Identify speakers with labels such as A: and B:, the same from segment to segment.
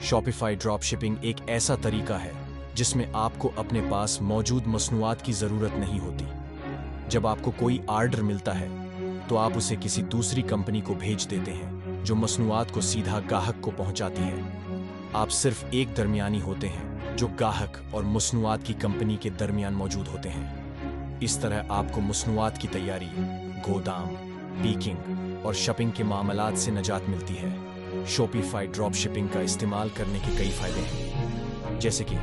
A: Shopify drop shipping एक ऐसा तरीका है जिसमें आपको अपने पास मौजूद मसनूआत की ज़रूरत नहीं होती। जब आपको कोई आर्डर मिलता है तो आप उसे किसी दूसरी कंपनी को भेज देते हैं जो मसनूआत को सीधा गाहक को पहुंचाती है। आप सिर्फ एक दरमियानी होते हैं जो गाहक और मसनूआत की कंपनी के दरमियान मौजूद होते हैं। इस तरह आपको मसनूआत की तैयारी, गोदाम, पीकिंग और शिपिंग के मामलात से निजात मिलती है। शॉपिफाई ड्रॉप शिपिंग का इस्तेमाल करने के कई फायदे हैं, जैसे कि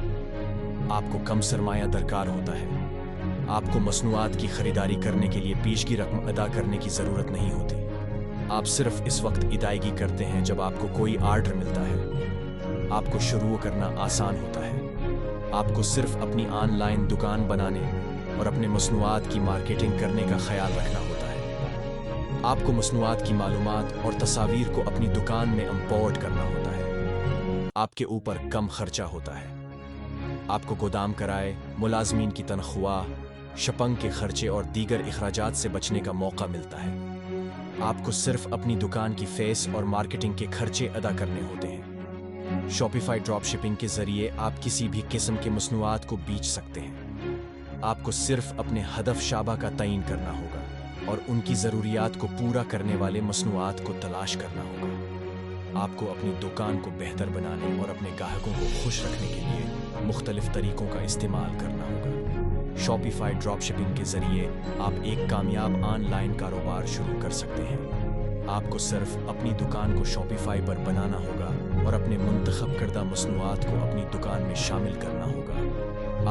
A: आपको कम सरमाया दरकार होता है। आपको मसनूआत की खरीदारी करने के लिए पेशगी रकम अदा करने की ज़रूरत नहीं होती। आप सिर्फ इस वक्त अदायगी करते हैं जब आपको कोई आर्डर मिलता है। आपको शुरू करना आसान होता है। आपको सिर्फ अपनी ऑनलाइन दुकान बनाने और अपने मसनूआत की मार्केटिंग करने का ख्याल रखना होता है। आपको मसनूआत की मालूमात और तस्वीर को अपनी दुकान में इंपोर्ट करना होता है। आपके ऊपर कम खर्चा होता है। आपको गोदाम किराए, मुलाजमीन की तनख्वाह, शिपिंग के खर्चे और दीगर अखराजात से बचने का मौका मिलता है। आपको सिर्फ अपनी दुकान की फीस और मार्केटिंग के खर्चे अदा करने होते हैं। शॉपिफाई ड्रॉप शिपिंग के जरिए आप किसी भी किस्म के मसनूआत को बेच सकते हैं। आपको सिर्फ अपने हदफ शाबा का तयन करना होगा और उनकी ज़रूरियात को पूरा करने वाले मसनूआत को तलाश करना होगा। आपको अपनी दुकान को बेहतर बनाने और अपने ग्राहकों को खुश रखने के लिए मुख्तलिफ तरीकों का इस्तेमाल करना होगा। शॉपिफाई ड्रॉप शिपिंग के ज़रिए आप एक कामयाब ऑनलाइन कारोबार शुरू कर सकते हैं। आपको सिर्फ अपनी दुकान को शॉपिफाई पर बनाना होगा और अपने मुंतखब करदा मसनूआत को अपनी दुकान में शामिल करना होगा।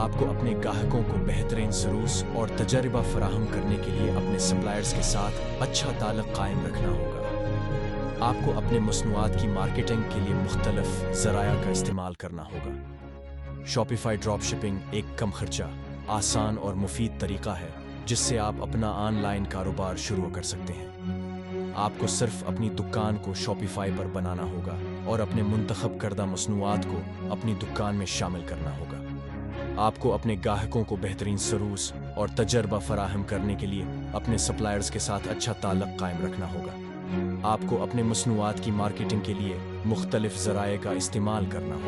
A: आपको अपने ग्राहकों को बेहतरीन सरूस और तजर्बा फराहम करने के लिए अपने सप्लायर्स के साथ अच्छा ताल्लुक़ कायम रखना होगा। आपको अपने मसनूआत की मार्केटिंग के लिए मुख्तलिफ ज़राया का इस्तेमाल करना होगा। शॉपिफाई ड्रॉप शिपिंग एक कम खर्चा, आसान और मुफीद तरीका है जिससे आप अपना ऑनलाइन कारोबार शुरू कर सकते हैं। आपको सिर्फ अपनी दुकान को शॉपिफाई पर बनाना होगा और अपने मुंतखब करदा मसनूआत को अपनी दुकान में शामिल करना होगा। आपको अपने ग्राहकों को बेहतरीन सरूस और तजर्बा फराहम करने के लिए अपने सप्लायर्स के साथ अच्छा ताल्लुक़ कायम रखना होगा। आपको अपने मसनूआत की मार्केटिंग के लिए मुख्तलिफ ज़राए का इस्तेमाल करना होगा।